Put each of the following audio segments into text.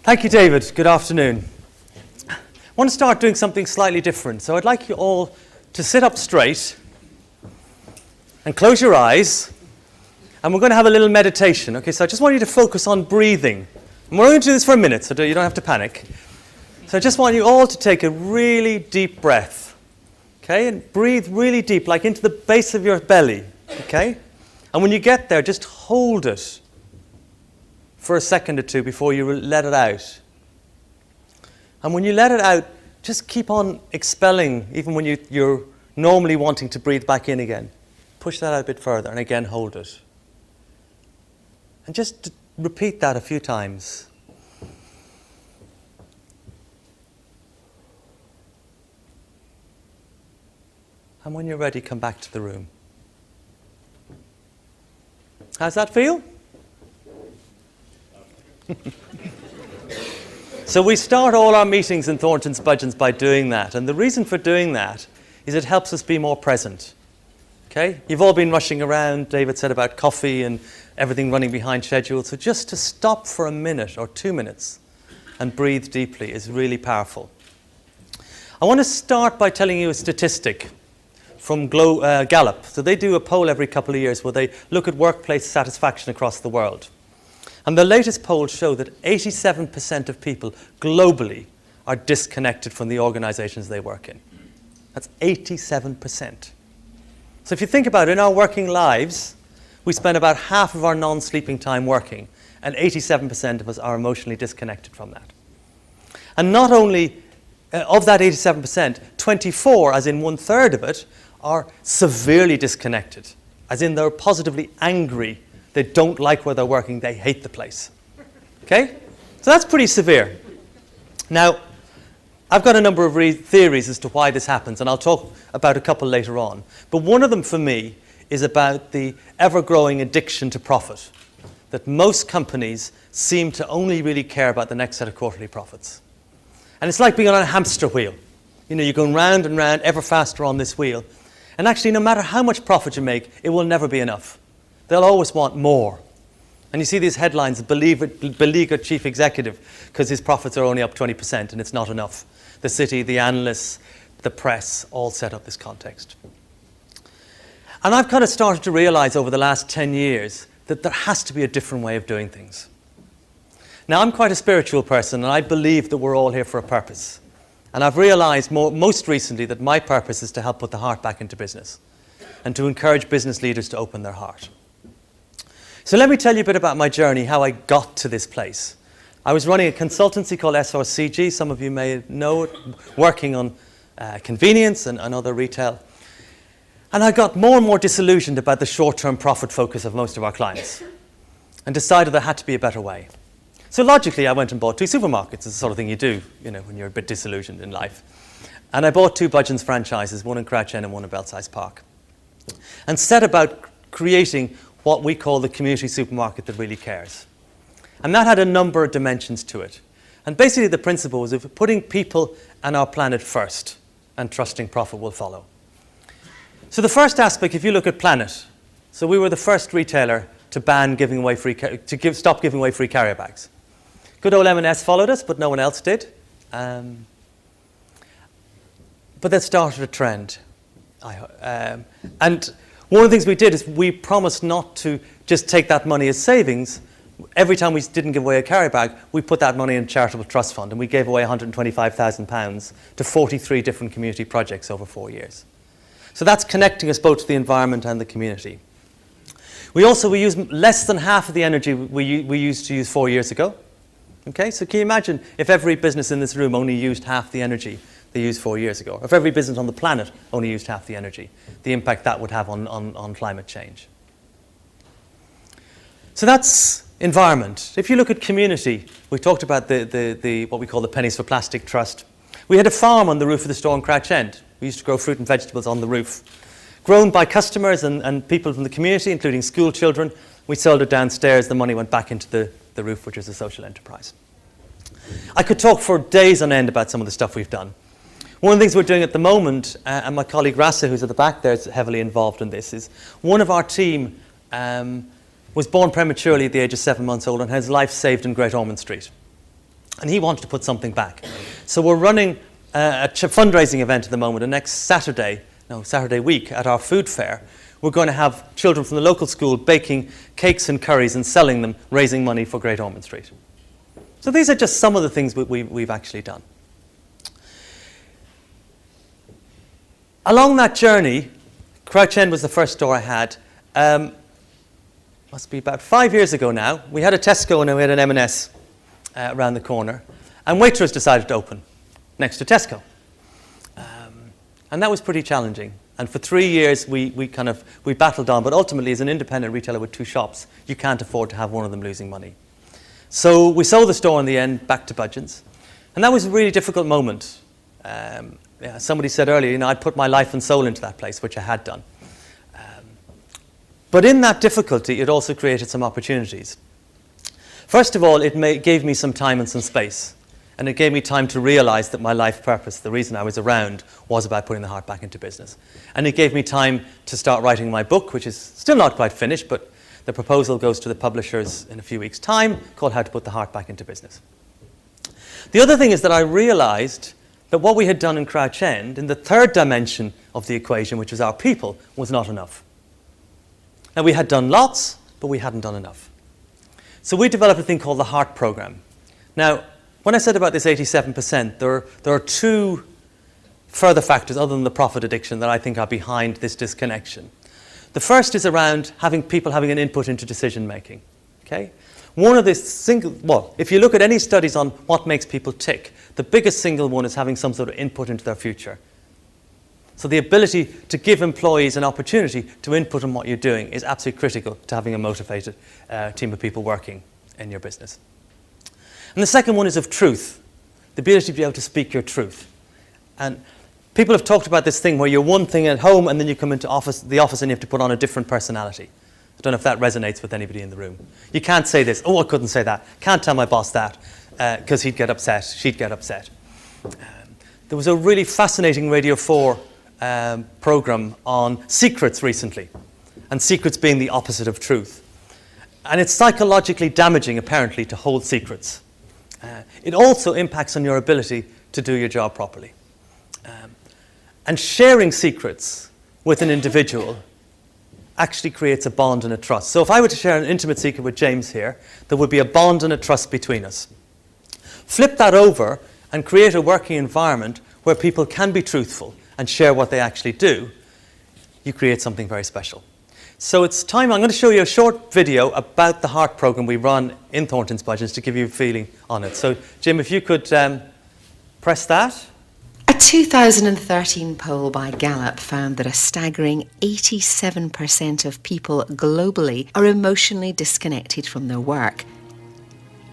Thank you, David. Good afternoon. I want to start doing something slightly different. So I'd like you all to sit up straight and close your eyes. And we're going to have a little meditation. Okay, so I just want you to focus on breathing. And we're going to do this for a minute, so you don't have to panic. So I just want you all to take a really deep breath. Okay, and breathe really deep, like into the base of your belly. Okay? And when you get there, just hold it for a second or two before you let it out. And when you let it out, just keep on expelling, even when you're normally wanting to breathe back in again. Push that out a bit further, and again hold it. And just repeat that a few times. And when you're ready, come back to the room. How's that feel? So we start all our meetings in Thornton Spudgeons by doing that. And the reason for doing that is it helps us be more present. Okay? You've all been rushing around. David said about coffee and everything running behind schedule. So just to stop for a minute or 2 minutes and breathe deeply is really powerful. I want to start by telling you a statistic from Gallup. So they do a poll every couple of years where they look at workplace satisfaction across the world. And the latest polls show that 87% of people globally are disconnected from the organizations they work in. That's 87%. So if you think about it, in our working lives, we spend about half of our non-sleeping time working, and 87% of us are emotionally disconnected from that. And not only of that 87%, 24, as in 1/3 of it, are severely disconnected, as in they're positively angry. They don't like where they're working. They hate the place. Okay? So that's pretty severe. Now, I've got a number of theories as to why this happens, and I'll talk about a couple later on. But one of them for me is about the ever-growing addiction to profit, that most companies seem to only really care about the next set of quarterly profits. And it's like being on a hamster wheel. You know, you're going round and round ever faster on this wheel. And actually, no matter how much profit you make, it will never be enough. They'll always want more. And you see these headlines, beleaguered chief executive, because his profits are only up 20% and it's not enough. The city, the analysts, the press, all set up this context. And I've kind of started to realize over the last 10 years that there has to be a different way of doing things. Now, I'm quite a spiritual person, and I believe that we're all here for a purpose. And I've realized most recently that my purpose is to help put the heart back into business and to encourage business leaders to open their heart. So let me tell you a bit about my journey, how I got to this place. I was running a consultancy called SRCG, some of you may know it, working on convenience and other retail. And I got more and more disillusioned about the short-term profit focus of most of our clients and decided there had to be a better way. So logically, I went and bought 2 supermarkets. It's the sort of thing you do, you know, when you're a bit disillusioned in life. And I bought 2 Budgeons franchises, one in Crouch End and one in Belsize Park, and set about creating what we call the community supermarket that really cares. And that had a number of dimensions to it. And basically the principle was of putting people and our planet first, and trusting profit will follow. So the first aspect, if you look at planet, so we were the first retailer to ban giving away stop giving away free carrier bags. Good old M&S followed us, but no one else did. But that started a trend. And one of the things we did is we promised not to just take that money as savings. Every time we didn't give away a carrier bag, we put that money in a charitable trust fund, and we gave away £125,000 to 43 different community projects over 4 years. So that's connecting us both to the environment and the community. We use less than half of the energy we used to use 4 years ago. Okay, so can you imagine if every business in this room only used half the energy they used 4 years ago? If every business on the planet only used half the energy, the impact that would have on climate change. So that's environment. If you look at community, we talked about the what we call the Pennies for Plastic Trust. We had a farm on the roof of the store in Crouch End. We used to grow fruit and vegetables on the roof. Grown by customers and people from the community, including school children. We sold it downstairs. The money went back into the roof, which is a social enterprise. I could talk for days on end about some of the stuff we've done. One of the things we're doing at the moment, and my colleague Rasa, who's at the back there, is heavily involved in this, is one of our team was born prematurely at the age of 7 months old and has life saved in Great Ormond Street. and he wanted to put something back. So we're running a fundraising event at the moment, and next Saturday week at our food fair, we're going to have children from the local school baking cakes and curries and selling them, raising money for Great Ormond Street. So these are just some of the things we've actually done. Along that journey, Crouch End was the first store I had. Must be about 5 years ago now. We had a Tesco and we had an M&S around the corner, and Waitrose decided to open next to Tesco. And that was pretty challenging. And for 3 years, we battled on. But ultimately, as an independent retailer with 2 shops, you can't afford to have one of them losing money. So we sold the store in the end back to Budgeons. And that was a really difficult moment. Somebody said earlier, I'd put my life and soul into that place, which I had done. But in that difficulty, it also created some opportunities. First of all, it gave me some time and some space. And it gave me time to realize that my life purpose, the reason I was around, was about putting the heart back into business. And it gave me time to start writing my book, which is still not quite finished, but the proposal goes to the publishers in a few weeks' time, called How to Put the Heart Back into Business. The other thing is that I realized that what we had done in Crouch End, in the third dimension of the equation, which was our people, was not enough. Now, we had done lots, but we hadn't done enough. So we developed a thing called the Heart Programme. Now, when I said about this 87%, there are 2 further factors other than the profit addiction that I think are behind this disconnection. The first is around people having an input into decision making. Okay? One of the if you look at any studies on what makes people tick, the biggest single one is having some sort of input into their future. So the ability to give employees an opportunity to input on what you're doing is absolutely critical to having a motivated team of people working in your business. And the second one is of truth, the ability to be able to speak your truth. And people have talked about this thing where you're one thing at home and then you come into the office and you have to put on a different personality. I don't know if that resonates with anybody in the room. You can't say this, I couldn't say that, can't tell my boss that, because he'd get upset, she'd get upset. There was a really fascinating Radio 4 program on secrets recently, and secrets being the opposite of truth. And it's psychologically damaging, apparently, to hold secrets. It also impacts on your ability to do your job properly. And sharing secrets with an individual actually creates a bond and a trust. So if I were to share an intimate secret with James here, there would be a bond and a trust between us. Flip that over and create a working environment where people can be truthful and share what they actually do. You create something very special. So it's time. I'm going to show you a short video about the Heart Programme we run in Thornton's Budgeons to give you a feeling on it. So, Jim, if you could press that. A 2013 poll by Gallup found that a staggering 87% of people globally are emotionally disconnected from their work.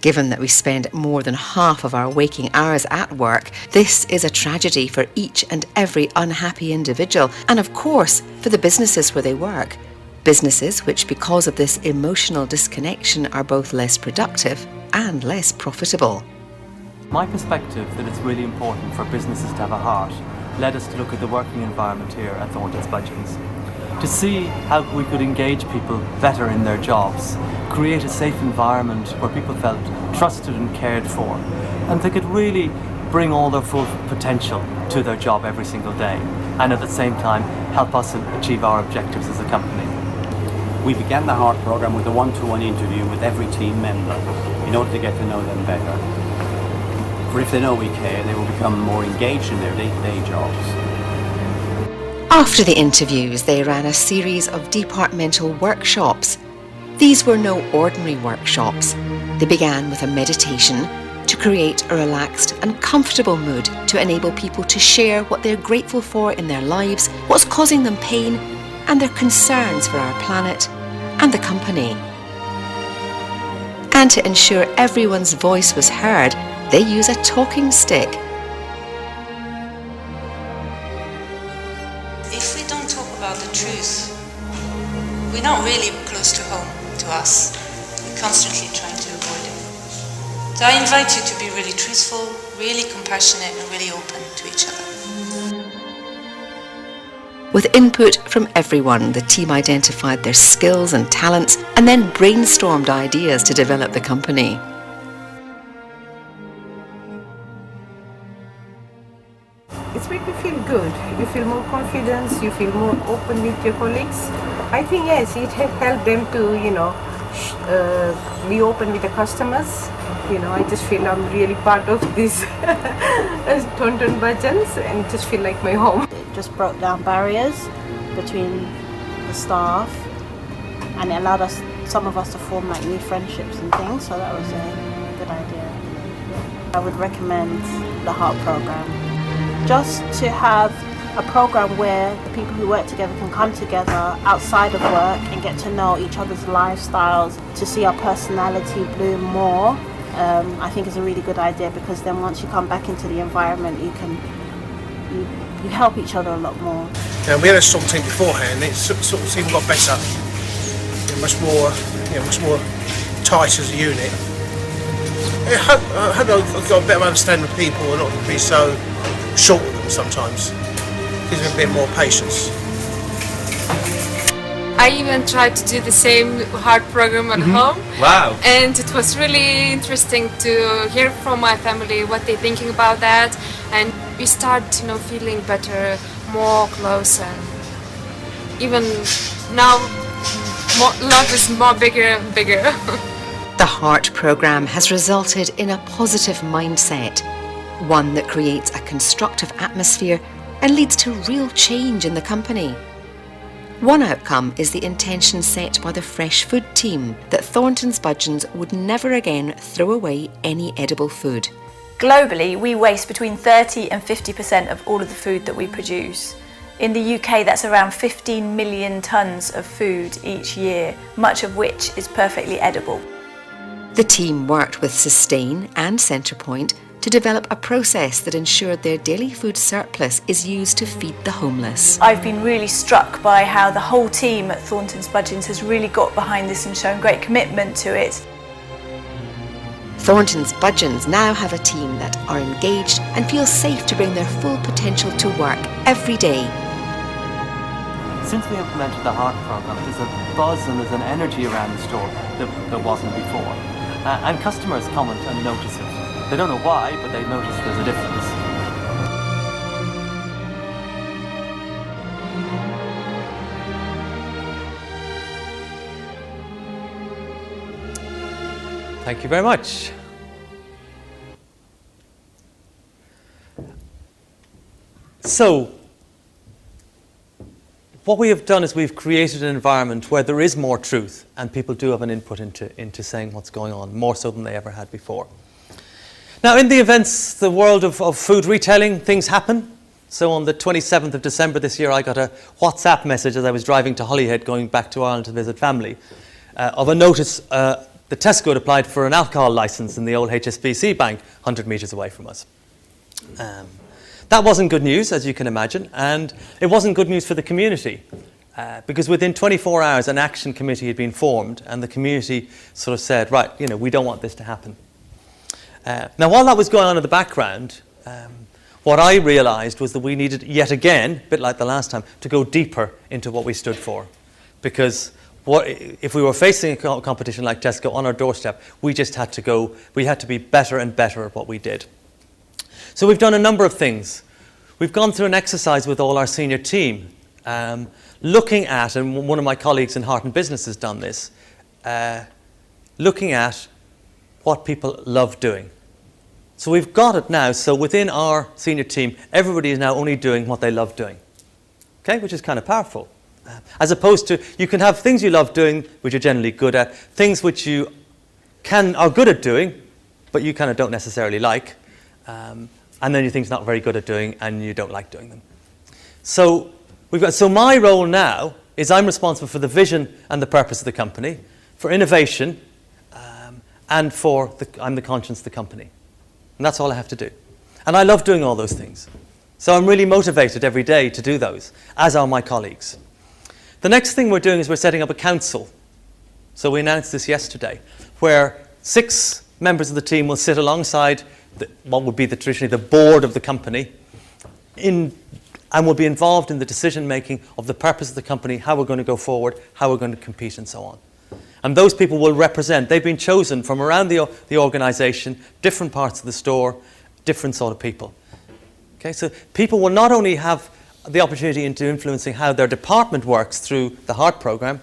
Given that we spend more than half of our waking hours at work, this is a tragedy for each and every unhappy individual, and of course, for the businesses where they work. Businesses which, because of this emotional disconnection, are both less productive and less profitable. My perspective that it's really important for businesses to have a heart led us to look at the working environment here at Thornton's Budgeons, to see how we could engage people better in their jobs, create a safe environment where people felt trusted and cared for, and they could really bring all their full potential to their job every single day, and at the same time help us achieve our objectives as a company. We began the Heart Programme with a one-to-one interview with every team member in order to get to know them better. For if they know we care, they will become more engaged in their day-to-day jobs. After the interviews, they ran a series of departmental workshops. These were no ordinary workshops. They began with a meditation to create a relaxed and comfortable mood to enable people to share what they're grateful for in their lives, what's causing them pain, and their concerns for our planet and the company. And to ensure everyone's voice was heard, they use a talking stick. If we don't talk about the truth, we're not really close to home to us. We're constantly trying to avoid it. So I invite you to be really truthful, really compassionate, and really open to each other. With input from everyone, the team identified their skills and talents and then brainstormed ideas to develop the company. It's made me feel good. You feel more confidence, you feel more open with your colleagues. I think yes, it helped them to, be open with the customers. I just feel I'm really part of this Thornton Budgeons and just feel like my home. It just broke down barriers between the staff, and it allowed some of us to form like new friendships and things, so that was a good idea. I would recommend the Heart Programme. Just to have a programme where the people who work together can come together outside of work and get to know each other's lifestyles, to see our personality bloom more, I think is a really good idea, because then once you come back into the environment, you help each other a lot more. We had a strong team beforehand. It sort of even got better, much more tight as a unit. I hope I've got a better understanding of people and not to be so short with them sometimes. Gives me a bit more patience. I even tried to do the same heart program at home. Wow. And it was really interesting to hear from my family what they're thinking about that. And we start, feeling better, more close, and even now love is more bigger and bigger. The Heart programme has resulted in a positive mindset, one that creates a constructive atmosphere and leads to real change in the company. One outcome is the intention set by the fresh food team that Thornton's Budgeons would never again throw away any edible food. Globally, we waste between 30 and 50% of all of the food that we produce. In the UK, that's around 15 million tonnes of food each year, much of which is perfectly edible. The team worked with Sustain and Centrepoint to develop a process that ensured their daily food surplus is used to feed the homeless. I've been really struck by how the whole team at Thornton's Budgeons has really got behind this and shown great commitment to it. Thornton's Budgeons now have a team that are engaged and feel safe to bring their full potential to work every day. Since we implemented the Heart Programme, there's a buzz and there's an energy around the store that there wasn't before. And customers comment and notice it. They don't know why, but they notice there's a difference. Thank you very much. So, what we have done is we've created an environment where there is more truth and people do have an input into saying what's going on, more so than they ever had before. Now, in the events, the world of food retailing, things happen. So on the 27th of December this year, I got a WhatsApp message as I was driving to Holyhead going back to Ireland to visit family of a notice that Tesco had applied for an alcohol licence in the old HSBC bank 100 metres away from us. That wasn't good news, as you can imagine, and it wasn't good news for the community because within 24 hours an action committee had been formed and the community sort of said, right, we don't want this to happen. Now, while that was going on in the background, what I realised was that we needed, yet again, a bit like the last time, to go deeper into what we stood for. Because if we were facing a competition like Tesco on our doorstep, we had to be better and better at what we did. So we've done a number of things. We've gone through an exercise with all our senior team, looking at, and one of my colleagues in Heart and Business has done this, looking at what people love doing. So we've got it now, so within our senior team, everybody is now only doing what they love doing, okay, which is kind of powerful. As opposed to, you can have things you love doing, which you're generally good at, things which you are good at doing, but you kind of don't necessarily like, and then you think you're not very good at doing and you don't like doing them. So my role now is I'm responsible for the vision and the purpose of the company, for innovation, and I'm the conscience of the company. And that's all I have to do. And I love doing all those things. So I'm really motivated every day to do those, as are my colleagues. The next thing we're doing is we're setting up a council. So we announced this yesterday, where 6 members of the team will sit alongside what would be traditionally the board of the company and will be involved in the decision making of the purpose of the company, how we're going to go forward, how we're going to compete and so on. And those people will represent, they've been chosen from around the organisation, different parts of the store, different sort of people. Okay, so people will not only have the opportunity into influencing how their department works through the heart program,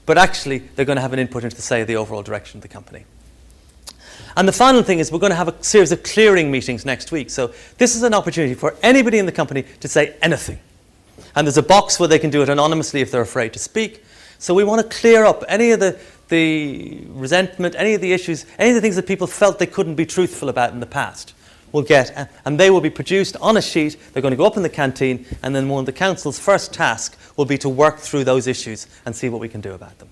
but actually they're going to have an input into, say, the overall direction of the company. And the final thing is we're going to have a series of clearing meetings next week. So this is an opportunity for anybody in the company to say anything. And there's a box where they can do it anonymously if they're afraid to speak. So we want to clear up any of the resentment, any of the issues, any of the things that people felt they couldn't be truthful about in the past. We'll get, and they will be produced on a sheet. They're going to go up in the canteen, and then one of the council's first task will be to work through those issues and see what we can do about them.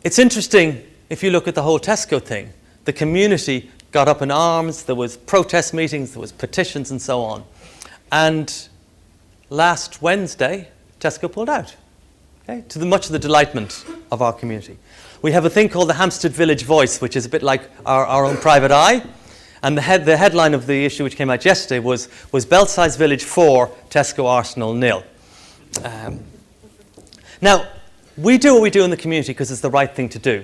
It's interesting, if you look at the whole Tesco thing, the community got up in arms, there was protest meetings, there was petitions and so on. And last Wednesday, Tesco pulled out, okay, to much of the delightment of our community. We have a thing called the Hampstead Village Voice, which is a bit like our own private eye. And the headline of the issue which came out yesterday was Belsize Village 4, Tesco Arsenal 0. Now, we do what we do in the community because it's the right thing to do.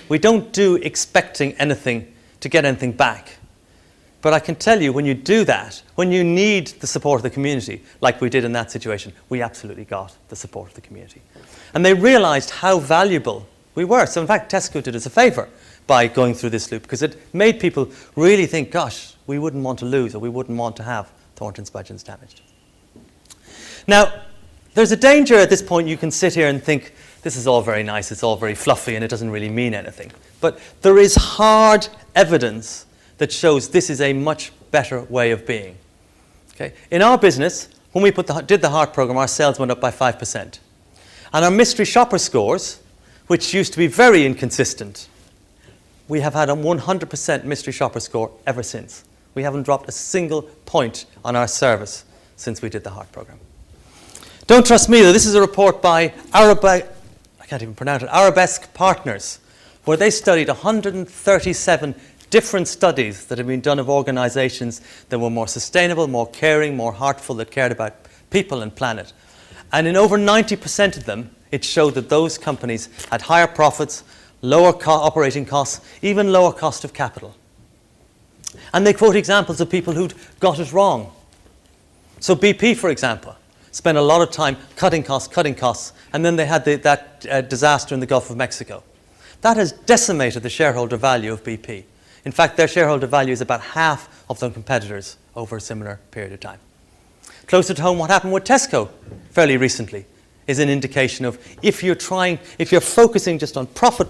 We don't do expecting anything to get anything back. But I can tell you, when you do that, when you need the support of the community, like we did in that situation, we absolutely got the support of the community. And they realised how valuable we were. So in fact, Tesco did us a favour by going through this loop, because it made people really think, gosh, we wouldn't want to lose, or we wouldn't want to have Thornton's Budgeons damaged. Now, there's a danger at this point. You can sit here and think, this is all very nice, it's all very fluffy, and it doesn't really mean anything. But there is hard evidence that shows this is a much better way of being. Okay? In our business, when we did the heart program, our sales went up by 5%. And our mystery shopper scores, which used to be very inconsistent, we have had a 100% mystery shopper score ever since. We haven't dropped a single point on our service since we did the heart program. Don't trust me, though. This is a report by Arabesque Partners, where they studied 137 different studies that have been done of organisations that were more sustainable, more caring, more heartful, that cared about people and planet. And in over 90% of them, it showed that those companies had higher profits, lower operating costs, even lower cost of capital. And they quote examples of people who'd got it wrong. So BP, for example, spent a lot of time cutting costs, and then they had that disaster in the Gulf of Mexico. That has decimated the shareholder value of BP. In fact, their shareholder value is about half of their competitors over a similar period of time. Closer to home, what happened with Tesco fairly recently is an indication of if you're focusing just on profit,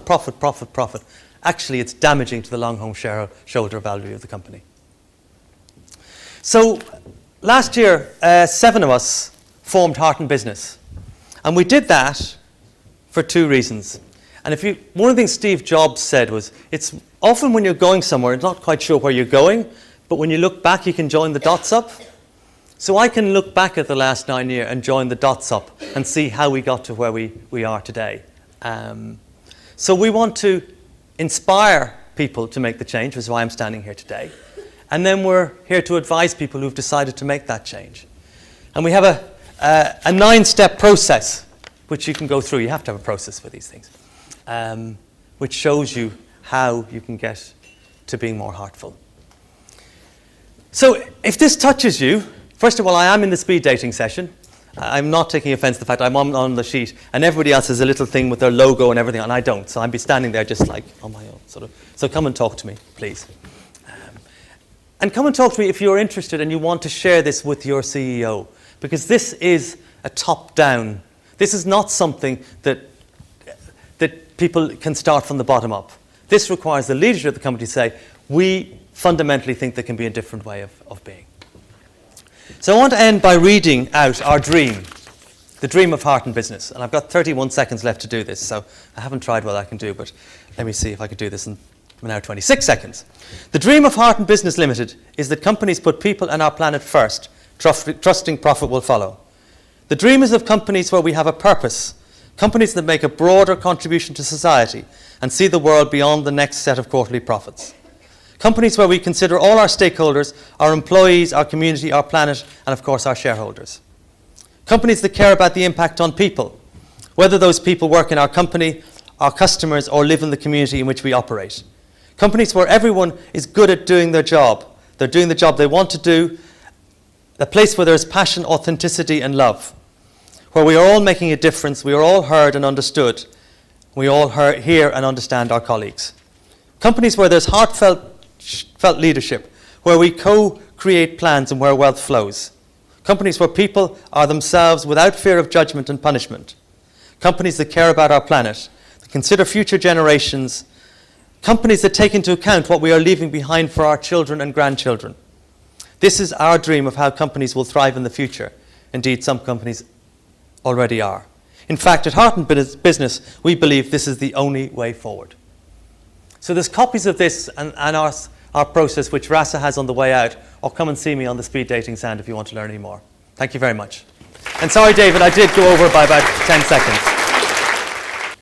actually it's damaging to the long-home shareholder value of the company. So last year, 7 of us formed Heart and Business. And we did that for 2 reasons. And one of the things Steve Jobs said was, it's often when you're going somewhere, you're not quite sure where you're going, but when you look back, you can join the dots up. So I can look back at the last 9 years and join the dots up and see how we got to where we are today. So we want to inspire people to make the change, which is why I'm standing here today. And then we're here to advise people who've decided to make that change. And we have a 9-step process which you can go through. You have to have a process for these things, which shows you how you can get to being more heartful. So if this touches you, first of all, I am in the speed dating session. I'm not taking offense to the fact I'm on the sheet and everybody else has a little thing with their logo and everything, and I don't. So I'd be standing there just like on my own, sort of. So come and talk to me, please. And come and talk to me if you're interested and you want to share this with your CEO, because this is a top-down. This is not something that people can start from the bottom up. This requires the leadership of the company to say, we fundamentally think there can be a different way of being. So I want to end by reading out our dream, the dream of Heart and Business. And I've got 31 seconds left to do this, so I haven't tried what I can do, but let me see if I could do this in now 26 seconds. The dream of Heart and Business Limited is that companies put people and our planet first, trusting profit will follow. The dream is of companies where we have a purpose, companies that make a broader contribution to society and see the world beyond the next set of quarterly profits. Companies where we consider all our stakeholders, our employees, our community, our planet, and of course our shareholders. Companies that care about the impact on people, whether those people work in our company, our customers, or live in the community in which we operate. Companies where everyone is good at doing their job, they're doing the job they want to do, a place where there's passion, authenticity and love, where we are all making a difference, we are all heard and understood, we all hear and understand our colleagues. Companies where there's heartfelt leadership, where we co-create plans and where wealth flows. Companies where people are themselves without fear of judgment and punishment. Companies that care about our planet, that consider future generations. Companies that take into account what we are leaving behind for our children and grandchildren. This is our dream of how companies will thrive in the future. Indeed, some companies already are. In fact, at Heart and Business, we believe this is the only way forward. So there's copies of this and our process, which Rasa has on the way out, or come and see me on the speed dating stand if you want to learn any more. Thank you very much. And sorry, David, I did go over by about 10 seconds.